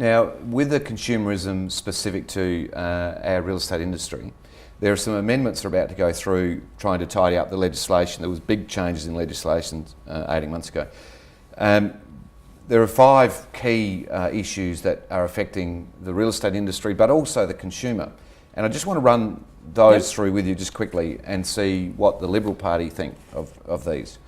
Now, with the consumerism specific to our real estate industry, there are some amendments that are about to go through trying to tidy up the legislation. There was big changes in legislation 18 months ago. There are 5 key issues that are affecting the real estate industry, but also the consumer. And I just want to run those through with you just quickly and see what the Liberal Party think of these.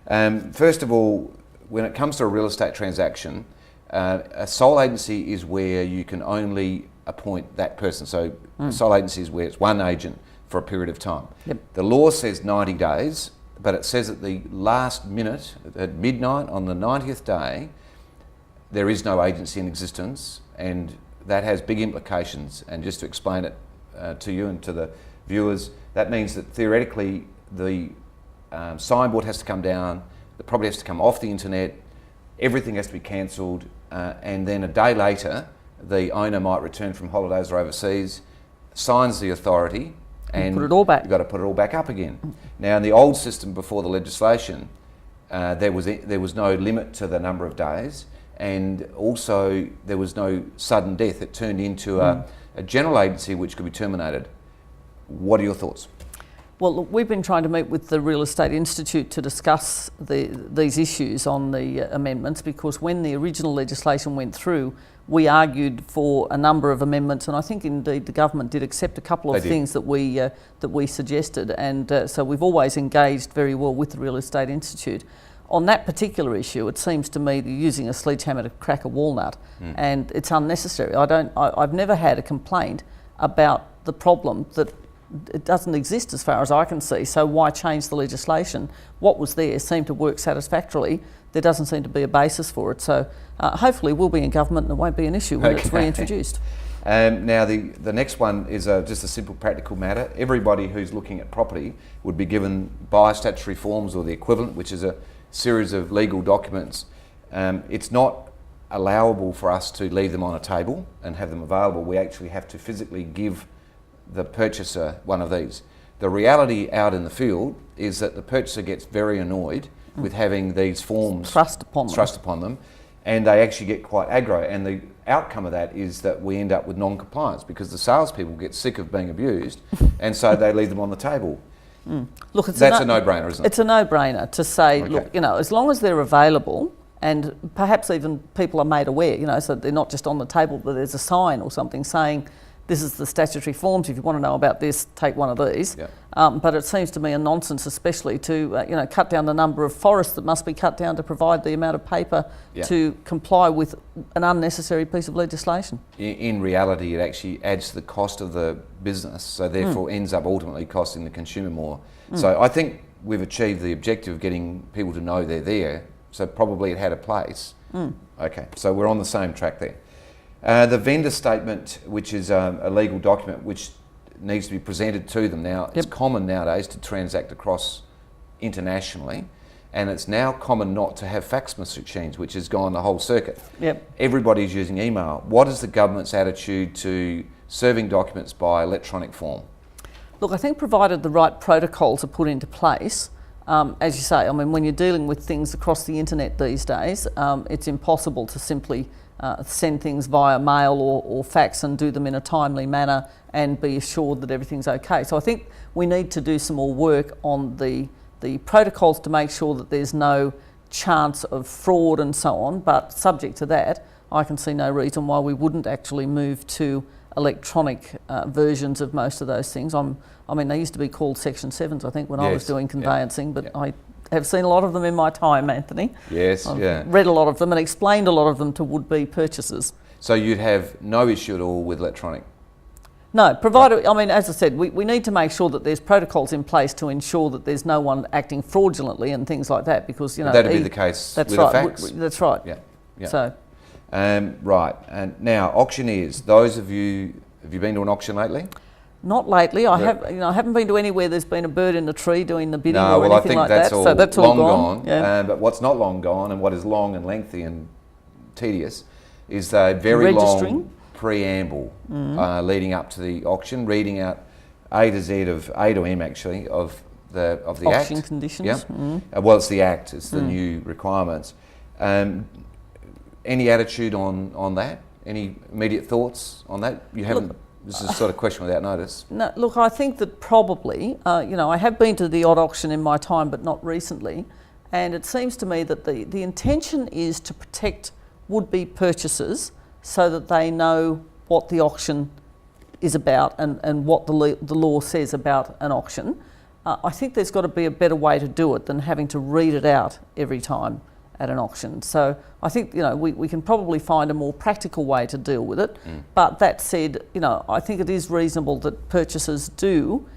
First of all, when it comes to a real estate transaction, a sole agency is where you can only appoint that person. So a sole agency is where it's one agent for a period of time. The law says 90 days, but it says at the last minute, at midnight on the 90th day, there is no agency in existence, and that has big implications. And just to explain it to you and to the viewers, that means that theoretically the signboard has to come down, the property has to come off the internet, everything has to be cancelled, and then a day later the owner might return from holidays or overseas, signs the authority, and put it all back. You've got to put it all back up again. Now, in the old system before the legislation, there was no limit to the number of days, and also there was no sudden death. It turned into a general agency which could be terminated. What are your thoughts? Well, look, we've been trying to meet with the Real Estate Institute to discuss these issues on the amendments, because when the original legislation went through, we argued for a number of amendments, and I think indeed the government did accept a couple of things that we suggested, and so we've always engaged very well with the Real Estate Institute. On that particular issue, it seems to me that you're using a sledgehammer to crack a walnut, and it's unnecessary. I've never had a complaint about the problem that it doesn't exist as far as I can see, so why change the legislation? What was there seemed to work satisfactorily. There doesn't seem to be a basis for it, so hopefully we'll be in government and it won't be an issue when it's reintroduced. Now the next one is just a simple practical matter. Everybody who's looking at property would be given statutory forms or the equivalent, which is a series of legal documents. It's not allowable for us to leave them on a table and have them available. We actually have to physically give the purchaser one of these. The reality out in the field is that the purchaser gets very annoyed with having these forms thrust upon them, and they actually get quite aggro, and the outcome of that is that we end up with non-compliance because the salespeople get sick of being abused and so they leave them on the table. Look, that's a no-brainer, isn't it? It's a no-brainer to say, look, as long as they're available, and perhaps even people are made aware, so they're not just on the table, but there's a sign or something saying, this is the statutory forms, if you want to know about this, take one of these. But it seems to me a nonsense, especially to cut down the number of forests that must be cut down to provide the amount of paper to comply with an unnecessary piece of legislation. In reality, it actually adds to the cost of the business, so therefore ends up ultimately costing the consumer more. So I think we've achieved the objective of getting people to know they're there, so probably it had a place. Okay, so we're on the same track there. The vendor statement, which is a legal document which needs to be presented to them. Now, it's common nowadays to transact across internationally, and it's now common not to have fax machines, which has gone the whole circuit. Everybody's using email. What is the government's attitude to serving documents by electronic form? Look, I think provided the right protocols are put into place, as you say, I mean, when you're dealing with things across the internet these days, it's impossible to simply send things via mail or fax and do them in a timely manner and be assured that everything's okay. So I think we need to do some more work on the protocols to make sure that there's no chance of fraud and so on, but subject to that, I can see no reason why we wouldn't actually move to electronic versions of most of those things. I mean, they used to be called Section 7s, I think, when I was doing conveyancing, but I have seen a lot of them in my time, Anthony. I've read a lot of them and explained a lot of them to would-be purchasers. So you'd have no issue at all with electronic? No, provided, I mean, as I said, we need to make sure that there's protocols in place to ensure that there's no one acting fraudulently and things like that, because, that'd be the case with a fax? That's right. So, right, and now auctioneers, those of you, have you been to an auction lately? Not lately. I haven't been to anywhere there's been a bird in the tree doing the bidding or anything like that. So that's all gone. But what's not long gone, and what is long and lengthy and tedious, is a very long preamble leading up to the auction, reading out A to Z of A to M actually of the auction act. Auction conditions. Well, it's the act. It's the new requirements. Any attitude on that? Any immediate thoughts on that? You haven't. This is a sort of question without notice. No, look, I think that probably, I have been to the odd auction in my time, but not recently, and it seems to me that the intention is to protect would-be purchasers so that they know what the auction is about and what the law says about an auction. I think there's got to be a better way to do it than having to read it out every time at an auction. So I think we can probably find a more practical way to deal with it. But that said, I think it is reasonable that purchasers do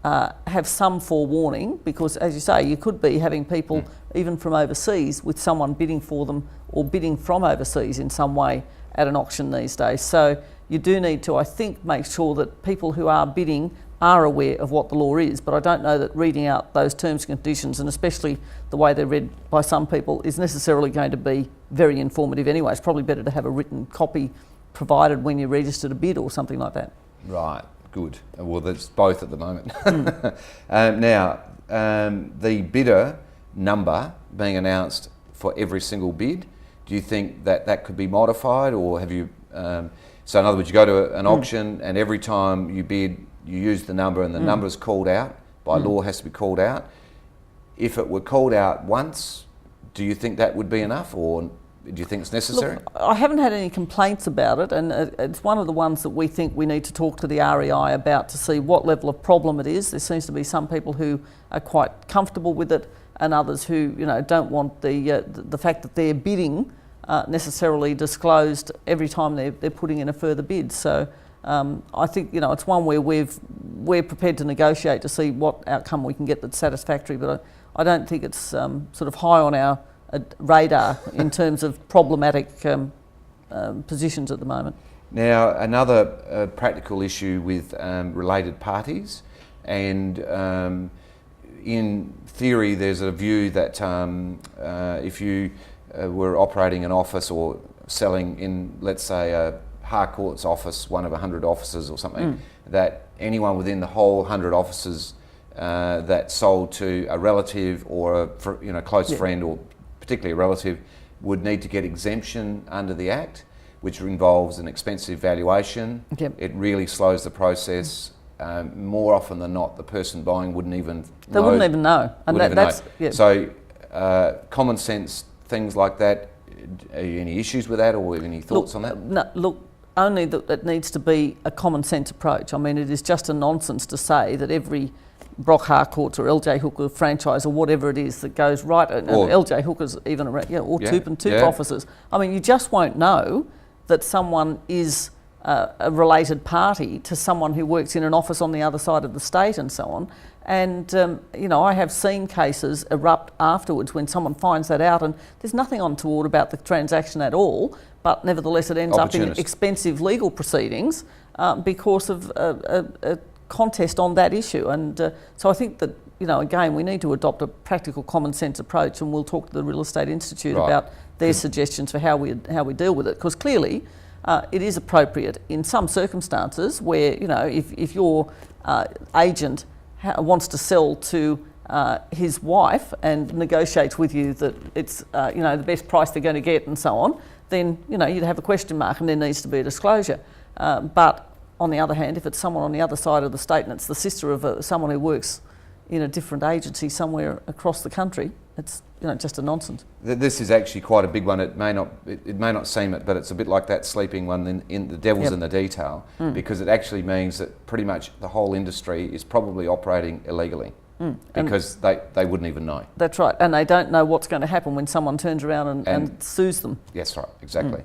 have some forewarning, because as you say, you could be having people even from overseas with someone bidding for them or bidding from overseas in some way at an auction these days. So you do need to, I think, make sure that people who are bidding are aware of what the law is, but I don't know that reading out those terms and conditions, and especially the way they're read by some people, is necessarily going to be very informative anyway. It's probably better to have a written copy provided when you register to bid or something like that. Right, good. Well, there's both at the moment. Now, the bidder number being announced for every single bid, do you think that could be modified, or have you... so in other words, you go to an auction and every time you bid, you use the number and the number's called out, by law has to be called out. If it were called out once, do you think that would be enough, or do you think it's necessary? Look, I haven't had any complaints about it, and it's one of the ones that we think we need to talk to the REI about to see what level of problem it is. There seems to be some people who are quite comfortable with it, and others who don't want the fact that they're bidding necessarily disclosed every time they're putting in a further bid. So I think it's one where we're prepared to negotiate to see what outcome we can get that's satisfactory, but I don't think it's sort of high on our radar in terms of problematic positions at the moment. Now, another practical issue with related parties, and in theory there's a view that if you were operating an office or selling in, let's say, a Harcourt's office, one of 100 offices or something, that anyone within the whole 100 offices that sold to a relative or a close friend, or particularly a relative, would need to get exemption under the Act, which involves an expensive valuation. Yep. It really slows the process. More often than not, the person buying wouldn't even They wouldn't even know. And that's. Yep. So common sense, things like that, are you any issues with that, or any thoughts on that? No, look, only that it needs to be a common sense approach. I mean, it is just a nonsense to say that every Brock Harcourts or LJ Hooker franchise or whatever it is that goes right, and LJ Hookers even around, or TOOP+TOOP offices. I mean, you just won't know that someone is a related party to someone who works in an office on the other side of the state and so on. And I have seen cases erupt afterwards when someone finds that out, and there's nothing untoward about the transaction at all, but nevertheless it ends up in expensive legal proceedings because of a contest on that issue. And so I think that, again, we need to adopt a practical common sense approach, and we'll talk to the Real Estate Institute about their suggestions for how we deal with it, because clearly it is appropriate in some circumstances where, if your agent wants to sell to his wife and negotiates with you that it's the best price they're going to get and so on, then you'd have a question mark and there needs to be a disclosure. But on the other hand, if it's someone on the other side of the state and it's the sister of someone who works in a different agency somewhere across the country, it's just a nonsense. This is actually quite a big one. It may not seem it, but it's a bit like that sleeping one in the devil's in the detail, because it actually means that pretty much the whole industry is probably operating illegally because they wouldn't even know. That's right, and they don't know what's going to happen when someone turns around and sues them. Yes, right, exactly.